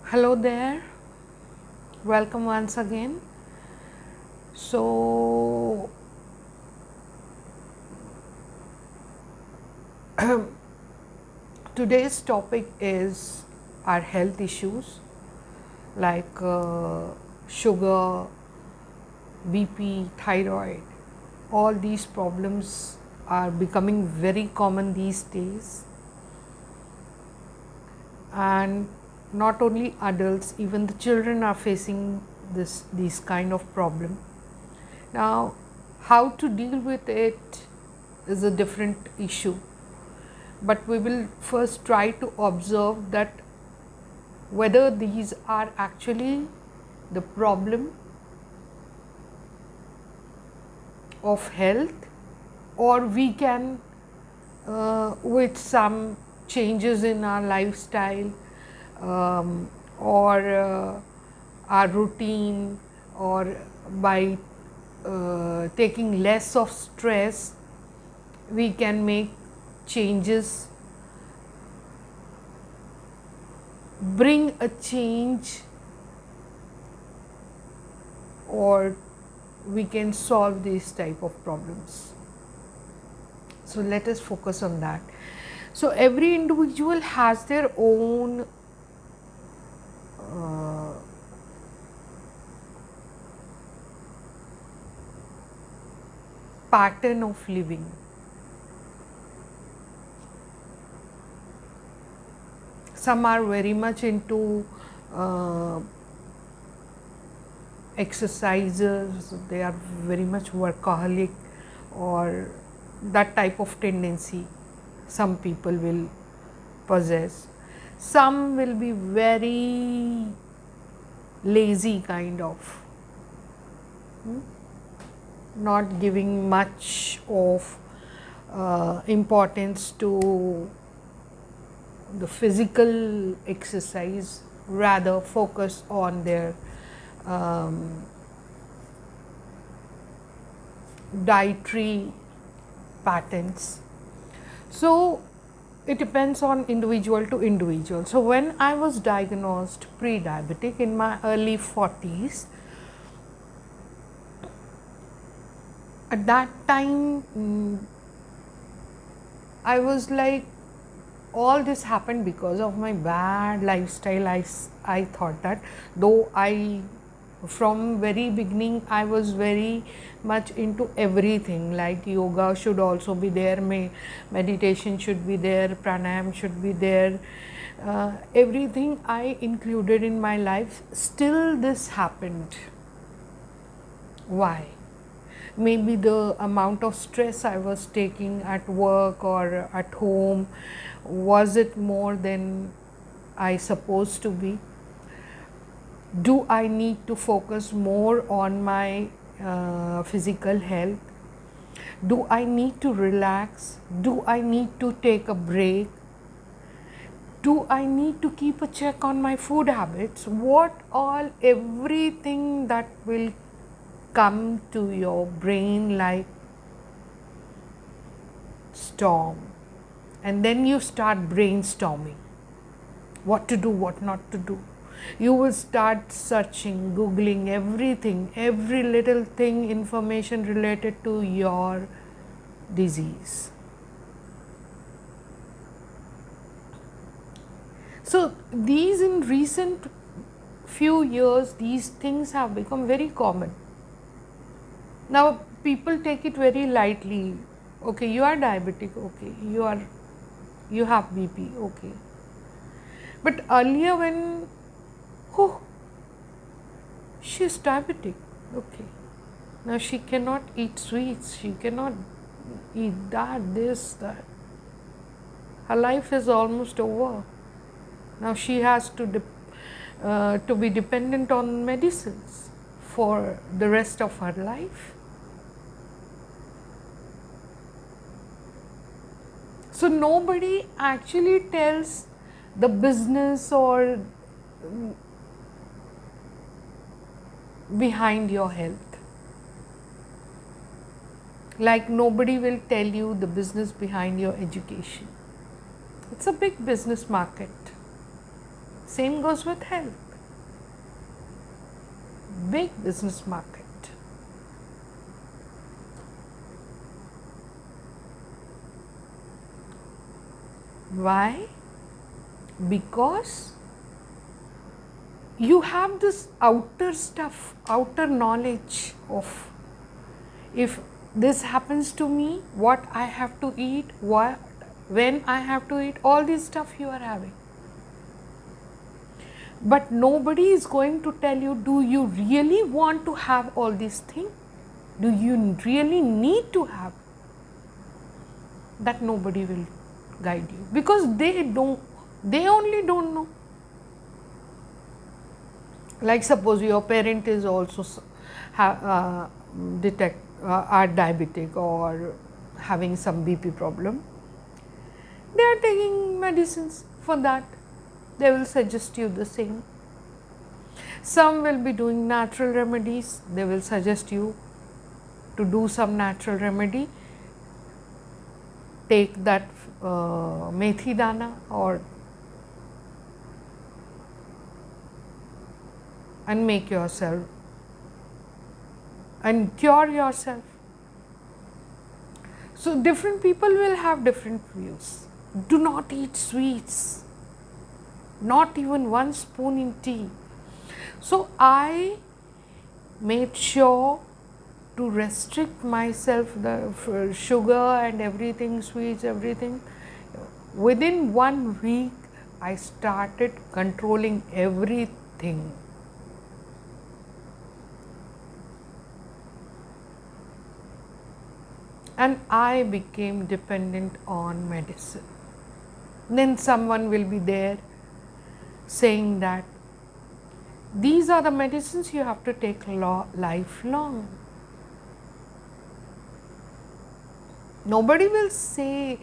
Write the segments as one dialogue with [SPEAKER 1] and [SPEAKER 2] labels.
[SPEAKER 1] Hello there, welcome once again. So, today's topic is our health issues like sugar, BP, thyroid. All these problems are becoming very common these days, and not only adults, even the children are facing these kind of problem. Now, how to deal with it is a different issue, but we will first try to observe that whether these are actually the problem of health, or we can with some changes in our lifestyle, or our routine, or by taking less of stress, we can make changes, bring a change, or we can solve these type of problems. So let us focus on that. So every individual has their own pattern of living. Some are very much into exercises, they are very much workaholic, or that type of tendency some people will possess. Some will be very lazy kind of, not giving much of importance to the physical exercise, rather focus on their dietary patterns. So it depends on individual to individual. So when I was diagnosed pre-diabetic in my early 40s, at that time I was like, all this happened because of my bad lifestyle. I thought that, though from very beginning I was very much into everything, like yoga should also be there, meditation should be there, pranayam should be there, everything I included in my life. Still this happened. Why? Maybe the amount of stress I was taking at work or at home, was it more than I supposed to be? Do I need to focus more on my physical health? Do I need to relax? Do I need to take a break? Do I need to keep a check on my food habits? Everything that will come to your brain like storm, and then you start brainstorming what to do, what not to do. You will start searching, googling everything, every little thing, information related to your disease. So these, in recent few years, these things have become very common. Now people take it very lightly. Okay, you are diabetic, okay, you have BP, okay. But earlier, when, oh, she's diabetic, okay, now she cannot eat sweets, she cannot eat that, this, that, her life is almost over. Now she has to be dependent on medicines for the rest of her life. So nobody actually tells the business or behind your health. Like nobody will tell you the business behind your education. It's a big business market. Same goes with health. Big business market. Why? Because you have this outer stuff, outer knowledge of, if this happens to me, what I have to eat, when I have to eat, all this stuff you are having. But nobody is going to tell you, do you really want to have all these things? Do you really need to have? That nobody will guide you, because they only don't know. Like suppose your parent is also are diabetic or having some BP problem, they are taking medicines for that. They will suggest you the same. Some will be doing natural remedies. They will suggest you to do some natural remedy. Take that methi dana and make yourself and cure yourself. So different people will have different views. Do not eat sweets, not even 1 spoon in tea. So I made sure to restrict myself the sugar and everything, sweets, everything. Within 1 week, I started controlling everything. And I became dependent on medicine. Then someone will be there saying that these are the medicines you have to take lifelong. Nobody will say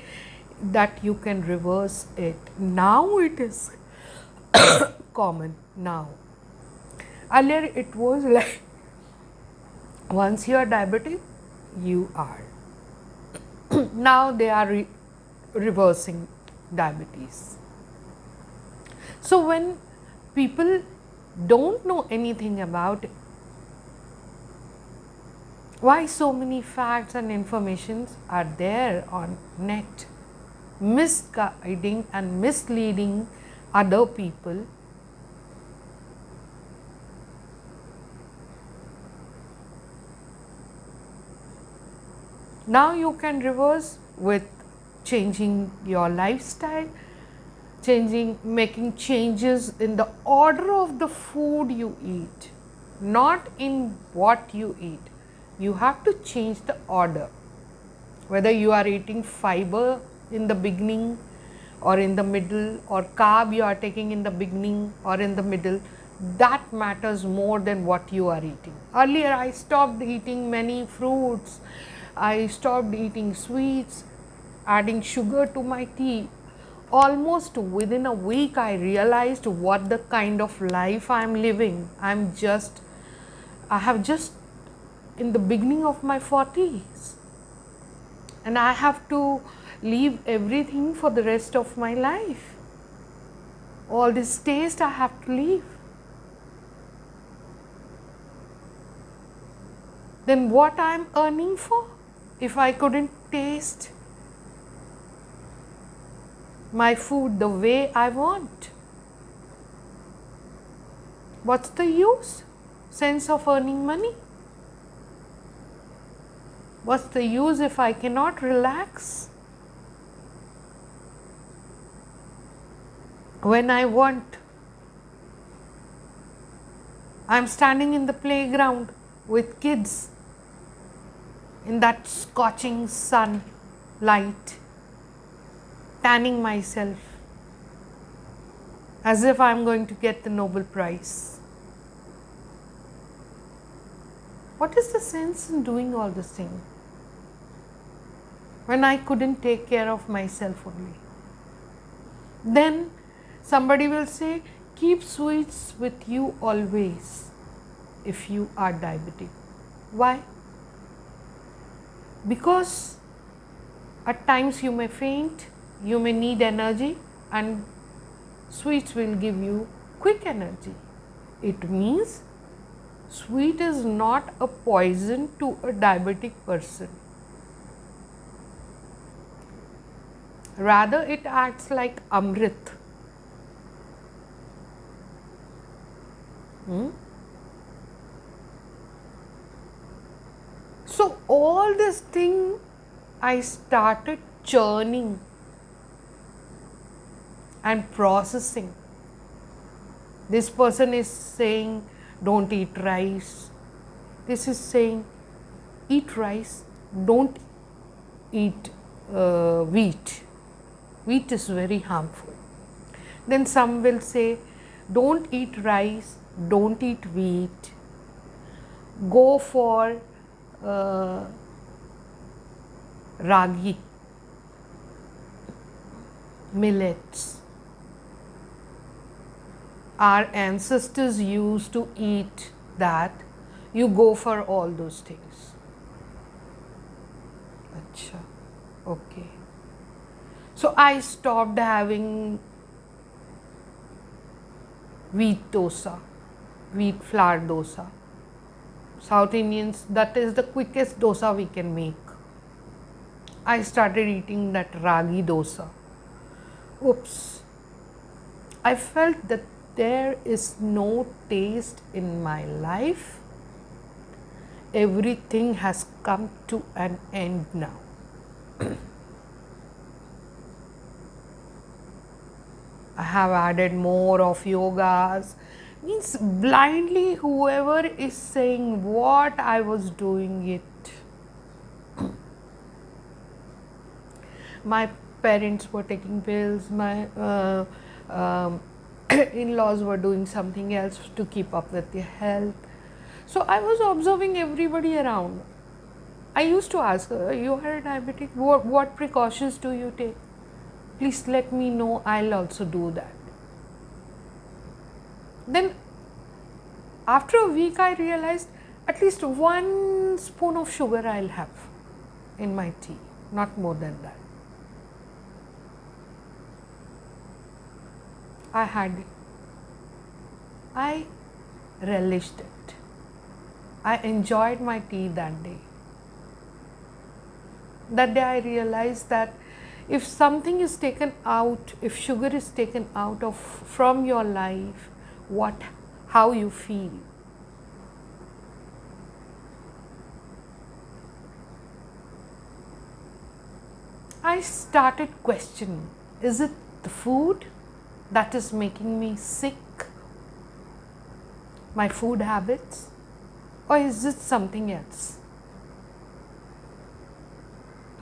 [SPEAKER 1] that you can reverse it. Now it is common now. Earlier it was like once you are diabetic, you are. Now they are reversing diabetes. So when people don't know anything about it, why so many facts and informations are there on net, misguiding and misleading other people. Now you can reverse with changing your lifestyle, making changes in the order of the food you eat, not in what you eat. You have to change the order. Whether you are eating fiber in the beginning or in the middle, or carb you are taking in the beginning or in the middle, that matters more than what you are eating. Earlier I stopped eating many fruits, I stopped eating sweets, adding sugar to my tea. Almost within a week I realized what the kind of life I am living. I have just in the beginning of my 40s, and I have to leave everything for the rest of my life. All this taste I have to leave. Then what I am earning for if I couldn't taste my food the way I want? What's the use? Sense of earning money? What's the use if I cannot relax when I want? I'm standing in the playground with kids in that scorching sun light, tanning myself as if I'm going to get the Nobel Prize. What is the sense in doing all this thing when I couldn't take care of myself only? Then somebody will say, keep sweets with you always if you are diabetic. Why? Because at times you may faint, you may need energy, and Sweets will give you quick energy. It means sweet is not a poison to a diabetic person. Rather, it acts like amrit. So, all this thing I started churning and processing. This person is saying, don't eat rice. This is saying, eat rice, don't eat wheat. Wheat is very harmful. Then some will say, don't eat rice, don't eat wheat, go for ragi, millets. Our ancestors used to eat that. You go for all those things. Achha, okay. So I stopped having wheat dosa, wheat flour dosa. South Indians, that is the quickest dosa we can make. I started eating that ragi dosa. Oops. I felt that there is no taste in my life. Everything has come to an end now. I have added more of yogas. Means blindly whoever is saying what, I was doing it. My parents were taking pills, my in-laws were doing something else to keep up with their health. So I was observing everybody around. I used to ask her, you are a diabetic, what precautions do you take? Please let me know, I'll also do that. Then after a week I realized at least 1 spoon of sugar I'll have in my tea, not more than that. I had it. I relished it. I enjoyed my tea that day. That day I realized that if something is taken out, if sugar is taken out of from your life, how you feel. I started questioning, is it the food that is making me sick, my food habits, or is it something else?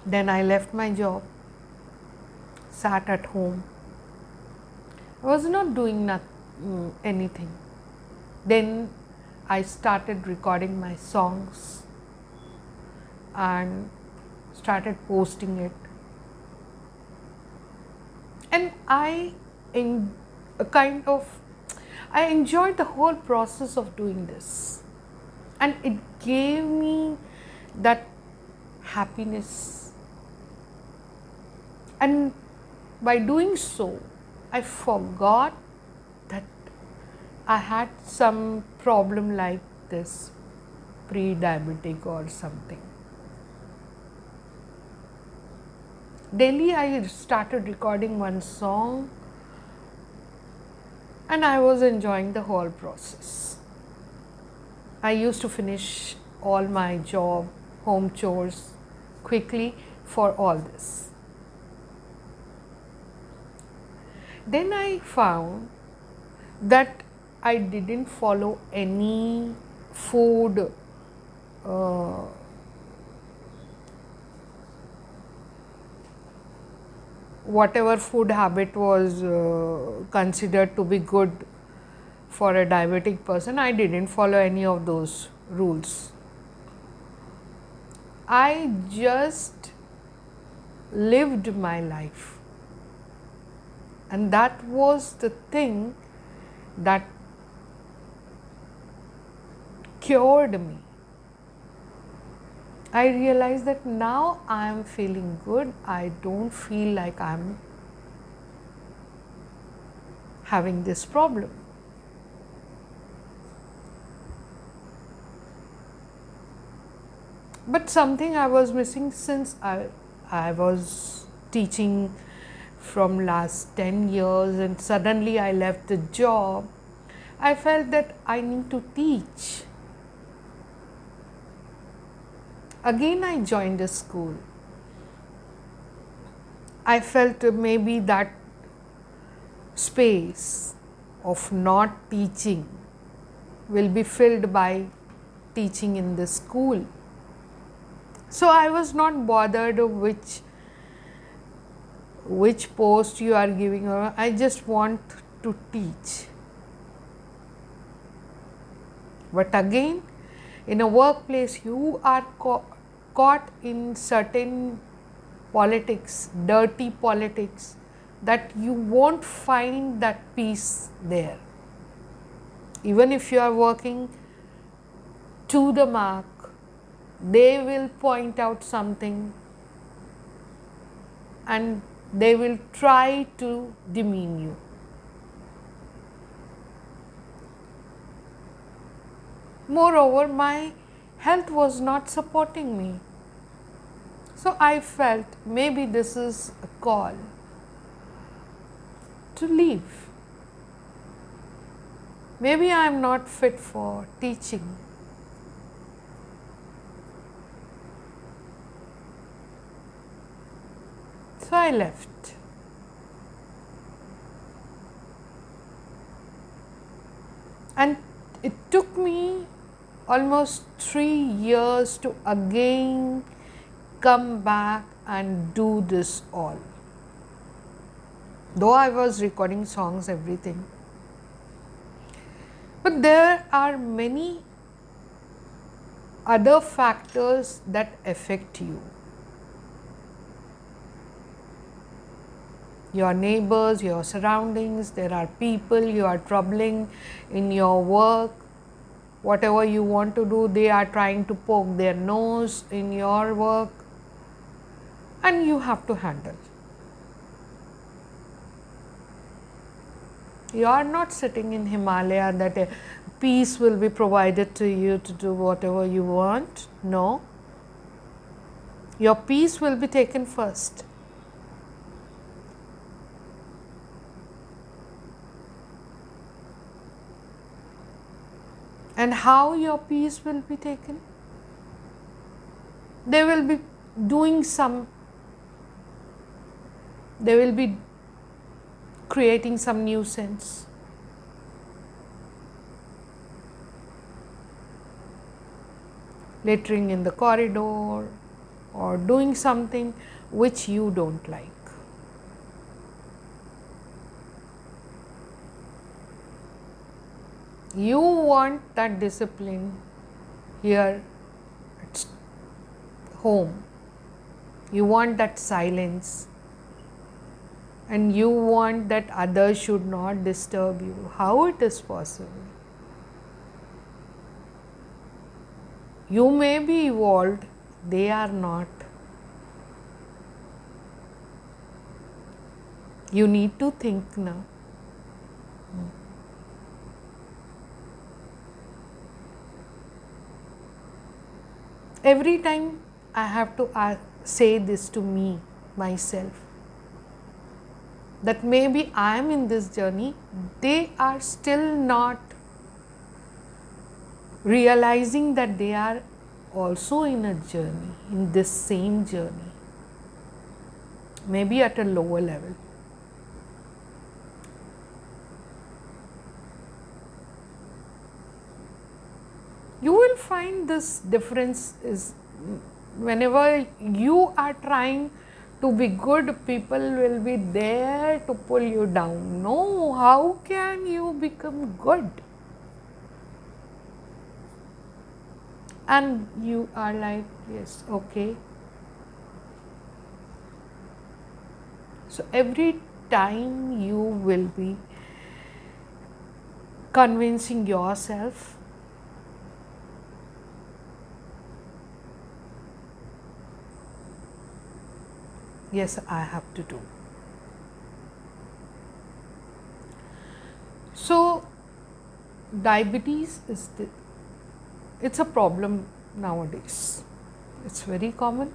[SPEAKER 1] Then I left my job, sat at home. I was not doing anything. Then I started recording my songs and started posting it. And I enjoyed the whole process of doing this. And it gave me that happiness. And by doing so, I forgot that I had some problem like this, pre-diabetic or something. Daily I started recording one song and I was enjoying the whole process. I used to finish all my job, home chores quickly for all this. Then I found that I didn't follow any food whatever food habit was considered to be good for a diabetic person, I didn't follow any of those rules. I just lived my life. And that was the thing that cured me. I realized that now I am feeling good. I don't feel like I'm having this problem. But something I was missing since I was teaching from last 10 years and suddenly I left the job. I felt that I need to teach. Again, I joined a school. I felt maybe that space of not teaching will be filled by teaching in the school. So I was not bothered of which post you are giving, or I just want to teach. But again, in a workplace, you are caught in certain politics, dirty politics, that you won't find that peace there. Even if you are working to the mark, they will point out something and they will try to demean you. Moreover, my health was not supporting me. So I felt maybe this is a call to leave. Maybe I am not fit for teaching. So I left. And it took me almost 3 years to again come back and do this all. Though I was recording songs, everything. But there are many other factors that affect you. Your neighbors, your surroundings, there are people you are troubling in your work. Whatever you want to do, they are trying to poke their nose in your work, and you have to handle. You are not sitting in Himalaya that a peace will be provided to you to do whatever you want. No. Your peace will be taken first. And how your peace will be taken? They will be creating some nuisance. Littering in the corridor or doing something which you don't like. You want that discipline here at home. You want that silence. And you want that others should not disturb you. How it is possible? You may be evolved, they are not. You need to think now. Every time I have to say this to me, myself, that maybe I am in this journey, they are still not realizing that they are also in a journey, in this same journey, maybe at a lower level. You will find this difference is whenever you are trying to be good, people will be there to pull you down. No, how can you become good? And you are like, yes, okay. So every time you will be convincing yourself, yes, I have to do. So diabetes it's a problem nowadays. It's very common.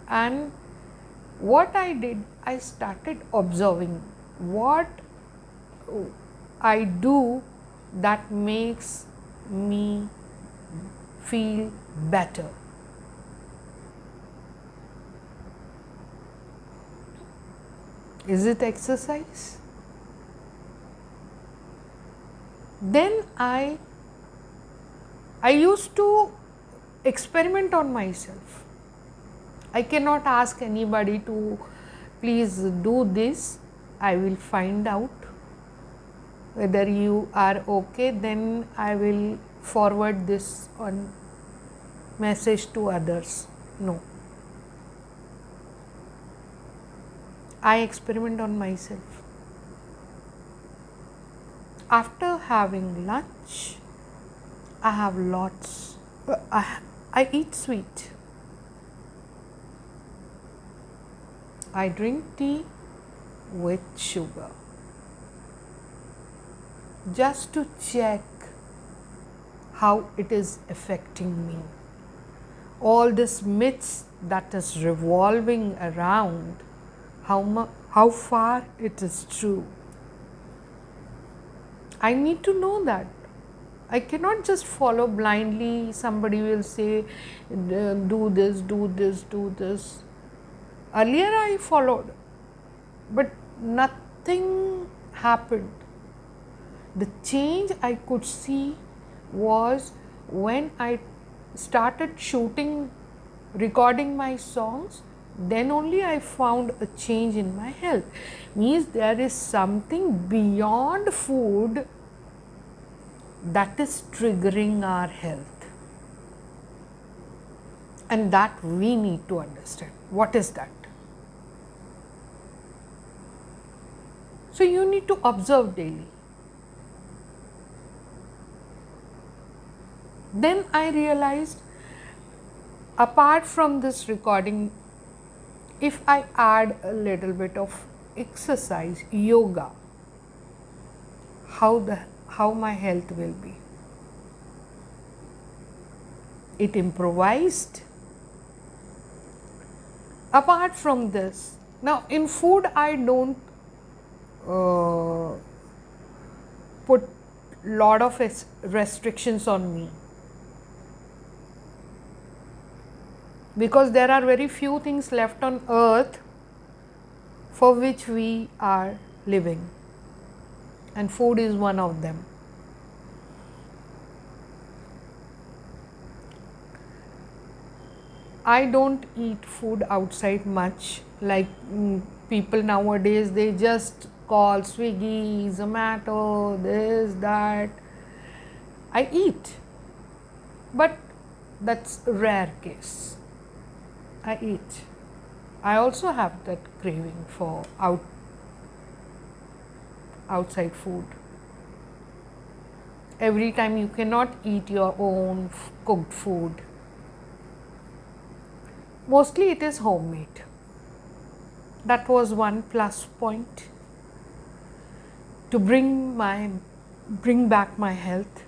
[SPEAKER 1] And what I did, I started observing what I do that makes me feel better. Is it exercise? Then I used to experiment on myself. I cannot ask anybody to please do this. I will find out whether you are okay, then I will forward this on message to others. No. I experiment on myself. After having lunch, I have lots. I eat sweet. I drink tea with sugar just to check how it is affecting me. All this myths that is revolving around, how far it is true. I need to know that. I cannot just follow blindly. Somebody will say, do this, do this, do this. Earlier I followed, but nothing happened. The change I could see was when I started recording my songs, then only I found a change in my health. Means there is something beyond food that is triggering our health, and that we need to understand. What is that? So you need to observe daily. Then I realized, apart from this recording, if I add a little bit of exercise, yoga, how my health will be. It improvised. Apart from this, now in food I don't put lot of restrictions on me, because there are very few things left on earth for which we are living, and food is one of them. I don't eat food outside much, like people nowadays, they just call Swiggy, Zomato, this, that. I eat, but that's a rare case. I eat. I also have that craving for outside food. Every time you cannot eat your own cooked food. Mostly it is homemade. That was one plus point to bring back my health.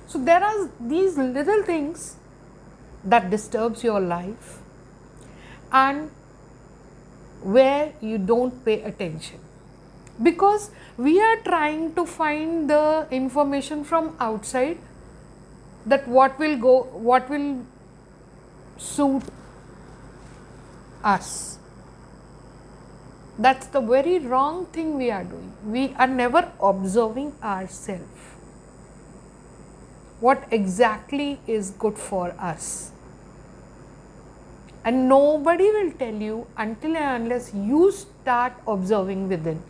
[SPEAKER 1] So there are these little things that disturbs your life and where you don't pay attention, because we are trying to find the information from outside, that what will suit us. That's the very wrong thing we are doing. We are never observing ourselves. What exactly is good for us? And nobody will tell you until and unless you start observing within.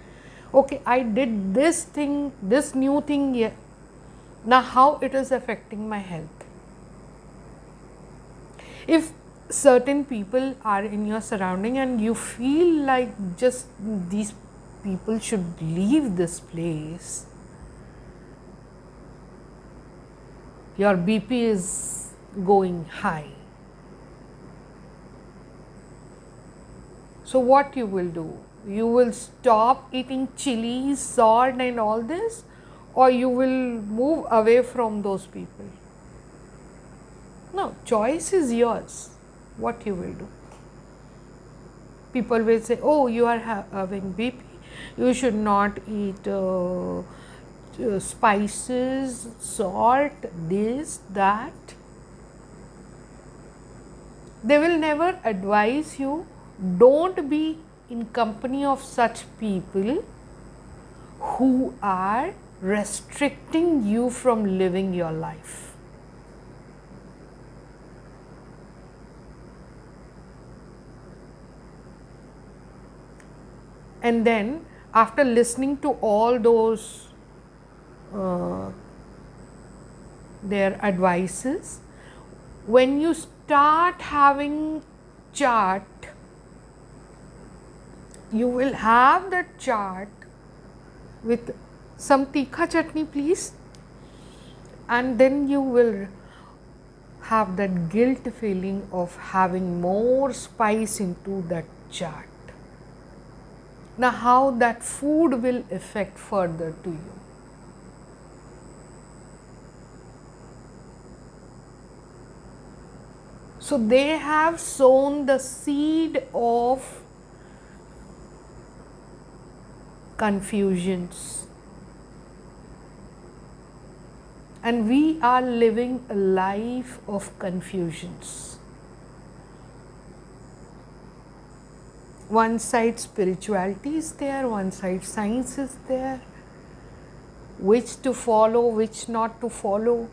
[SPEAKER 1] Okay, I did this thing, this new thing here. Now how it is affecting my health? If certain people are in your surrounding and you feel like just these people should leave this place, your BP is going high. So what you will do? You will stop eating chilies, salt and all this, or you will move away from those people. No, choice is yours, what you will do. People will say, oh, you are having BP, you should not eat spices, salt, this, that. They will never advise you, don't be in company of such people who are restricting you from living your life. And then after listening to all those their advices, when you start having chart, you will have that chart with some tikha chutney please, and then you will have that guilt feeling of having more spice into that chart. Now how that food will affect further to you. So they have sown the seed of confusions, and we are living a life of confusions. One side spirituality is there, one side science is there, which to follow, which not to follow.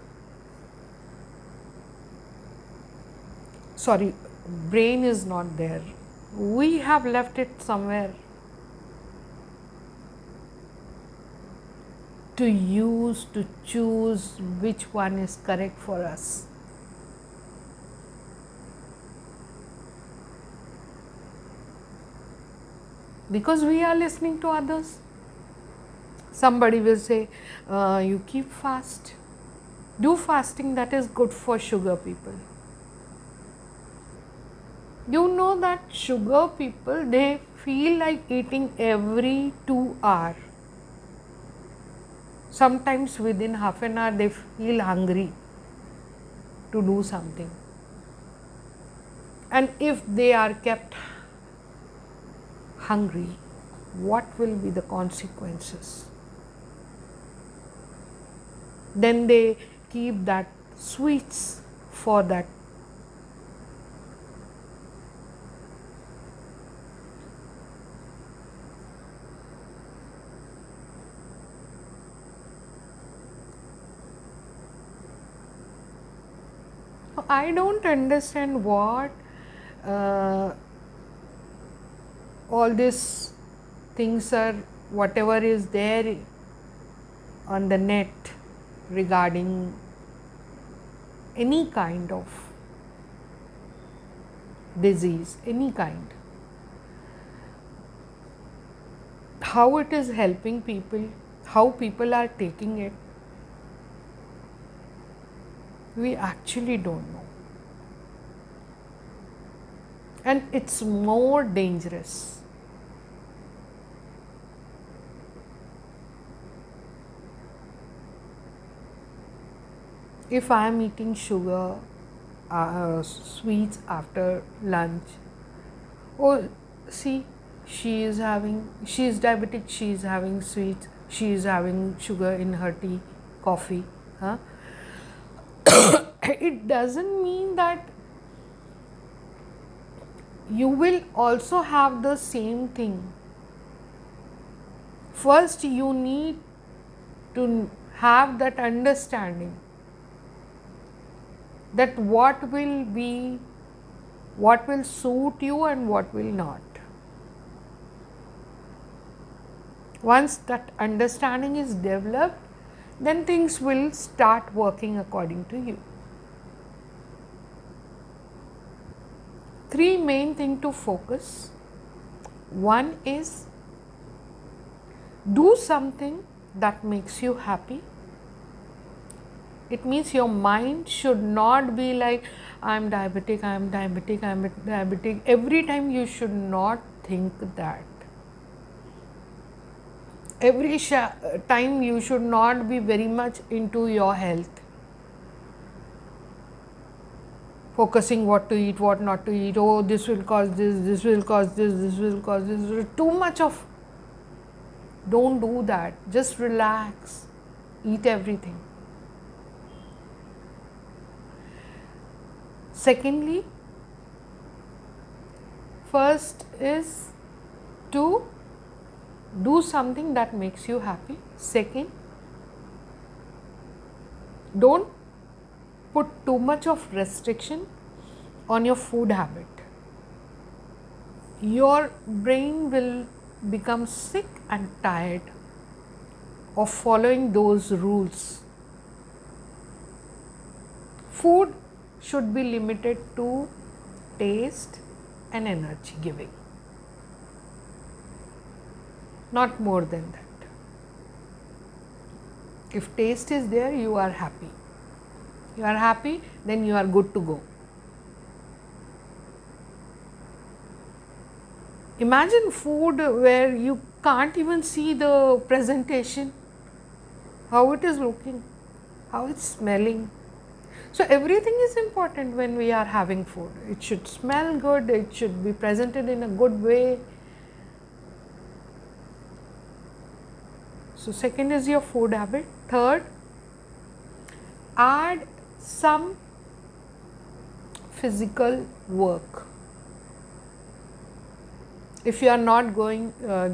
[SPEAKER 1] Sorry, brain is not there. We have left it somewhere to use, to choose which one is correct for us. Because we are listening to others. Somebody will say, you keep fast. Do fasting, that is good for sugar people. You know that sugar people, they feel like eating every 2 hours. Sometimes within half an hour they feel hungry to do something. And if they are kept hungry, what will be the consequences? Then they keep that sweets for that. I don't understand what all these things are, whatever is there on the net regarding any kind of disease, any kind. How it is helping people, how people are taking it, we actually don't know. And it's more dangerous. If I am eating sugar, sweets after lunch, oh, see, she is diabetic, she is having sweets, she is having sugar in her tea, coffee. Huh? It doesn't mean that you will also have the same thing. First, you need to have that understanding that what will suit you and what will not. Once that understanding is developed, then things will start working according to you. 3 main things to focus. One is, do something that makes you happy. It means your mind should not be like, I am diabetic, I am diabetic, I am diabetic. Every time you should not think that. every time you should not be very much into your health, focusing what to eat, what not to eat. Oh, this will cause this, this will cause this, this will cause this. Too much of, don't do that. Just relax, eat everything. Secondly, first is to do something that makes you happy. Second, don't put too much of restriction on your food habit. Your brain will become sick and tired of following those rules. Food should be limited to taste and energy giving, not more than that. If taste is there, you are happy. You are happy, then you are good to go. Imagine food where you can't even see the presentation, how it is looking, how it's smelling. So everything is important when we are having food. It should smell good, it should be presented in a good way. So second is your food habit. Third, add some physical work. If you are not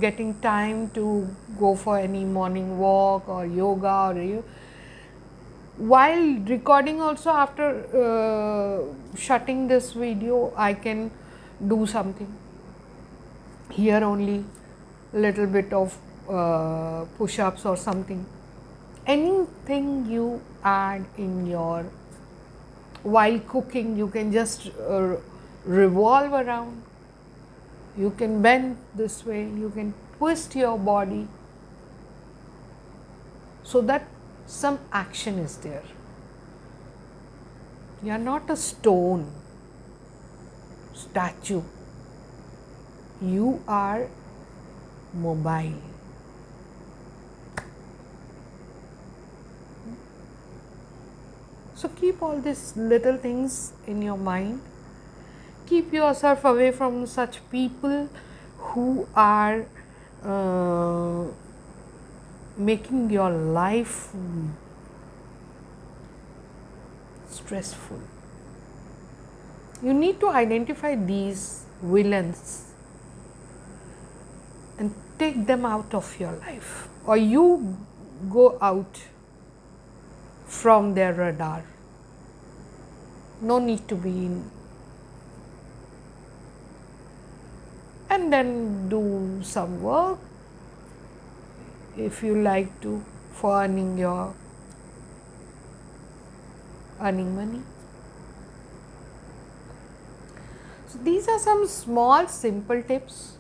[SPEAKER 1] getting time to go for any morning walk or yoga, or while recording also, after shutting this video, I can do something here, only little bit of push-ups or something. Anything you add in your, while cooking, you can just revolve around, you can bend this way, you can twist your body, so that some action is there. You are not a stone statue, you are mobile. So keep all these little things in your mind. Keep yourself away from such people who are making your life stressful. You need to identify these villains and take them out of your life, or you go out from their radar. No need to be in. And then do some work if you like to, for earning money. So these are some small simple tips.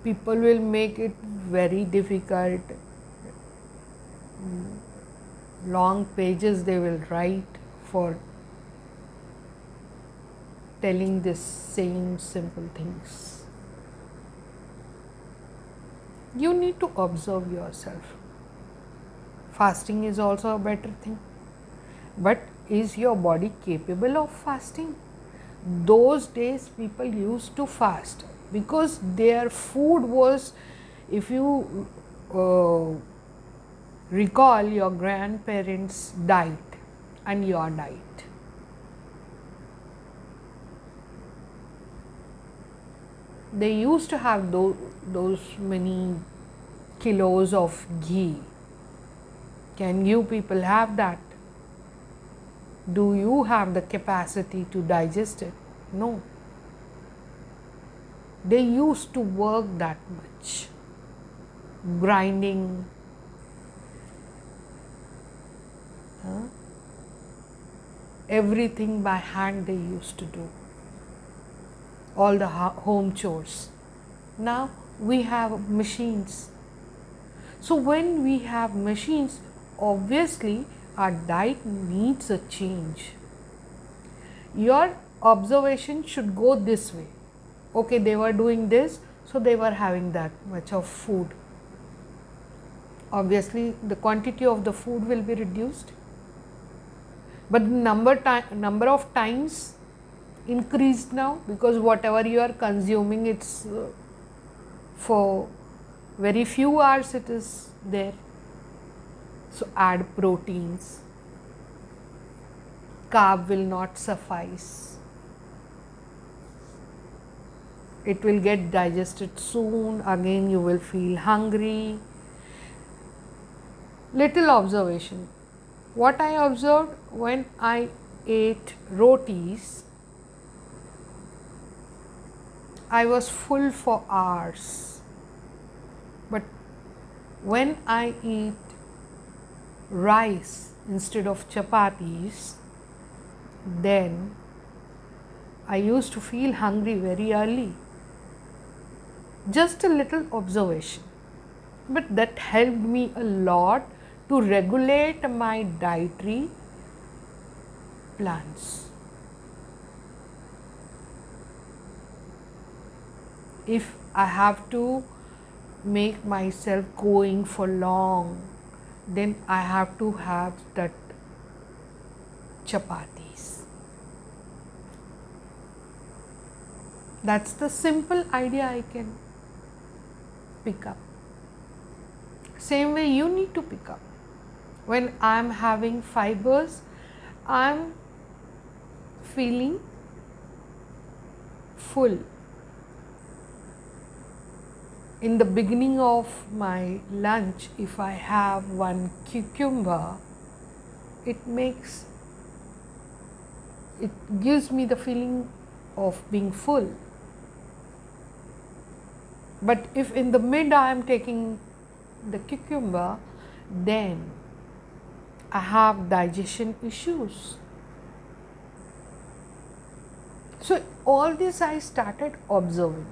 [SPEAKER 1] People will make it very difficult. Long pages they will write for telling this same simple things. You need to observe yourself. Fasting is also a better thing. But is your body capable of fasting? Those days people used to fast because their food was, if you recall your grandparents' diet and your diet. They used to have those many kilos of ghee. Can you people have that? Do you have the capacity to digest it? No. They used to work that much, grinding, everything by hand they used to do, all the home chores. Now we have machines. So when we have machines, obviously our diet needs a change. Your observation should go this way. Okay, they were doing this, So they were having that much of food. Obviously, the quantity of the food will be reduced, but the number of times increased now, because whatever you are consuming, it's for very few hours it is there. So add proteins. Carb will not suffice. It will get digested soon. Again you will feel hungry. Little observation. What I observed when I ate rotis, I was full for hours. But when I eat rice instead of chapatis, then I used to feel hungry very early. Just a little observation, but that helped me a lot to regulate my dietary plans. If I have to make myself going for long, then I have to have that chapatis. That's the simple idea I can pick up. Same way you need to pick up. When I am having fibers, I am feeling full. In the beginning of my lunch, if I have one cucumber, it gives me the feeling of being full. But if in the mid I am taking the cucumber, then I have digestion issues. So all this I started observing.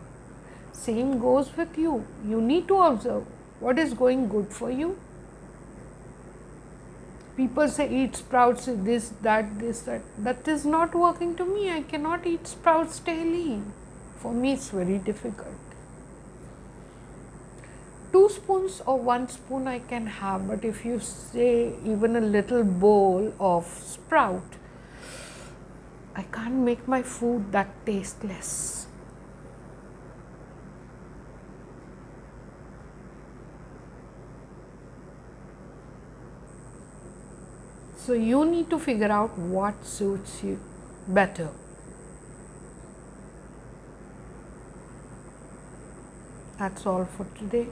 [SPEAKER 1] Same goes with you. You need to observe what is going good for you. People say eat sprouts, this, that, this, that. That is not working to me. I cannot eat sprouts daily. For me, it's very difficult. 2 spoons or 1 spoon I can have, but if you say even a little bowl of sprout, I can't make my food that tasteless. So you need to figure out what suits you better. That's all for today.